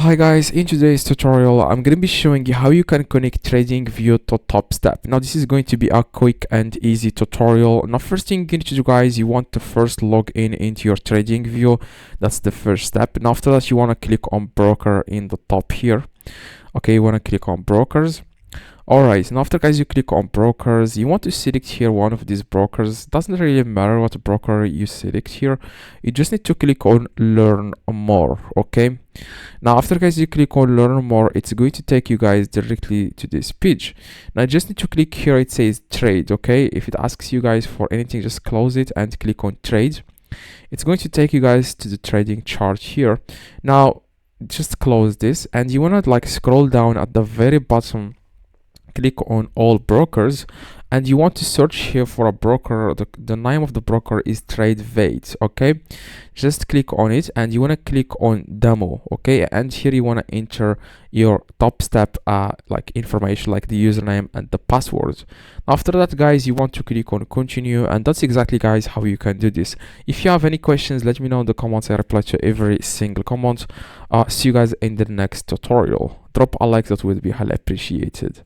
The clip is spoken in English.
Hi guys, in today's tutorial I'm going to be showing you how you can connect TradingView to Topstep. Now this is going to be a quick and easy tutorial. Now first thing you need to do, guys, you want to first log in into your TradingView. That's the first step. And after that you want to click on broker in the top here. Okay, you want to click on brokers. Alright, and after, guys, you click on brokers, you want to select here one of these brokers. Doesn't really matter what broker you select here, you just need to click on learn more. Okay, now after, guys, you click on learn more, it's going to take you guys directly to this page. Now you just need to click here, it says trade. Okay, if it asks you guys for anything, just close it and click on trade. It's going to take you guys to the trading chart here. Now just close this and you want to like scroll down at the very bottom, click on all brokers, and you want to search here for a broker. The name of the broker is TradingView. Okay, just click on it and you want to click on demo. Okay, and here you want to enter your Topstep like information, like the username and the password. After that, guys, you want to click on continue, and that's exactly, guys, how you can do this. If you have any questions, let me know in the comments. I reply to every single comment. See you guys in the next tutorial. Drop a like, that would be highly appreciated.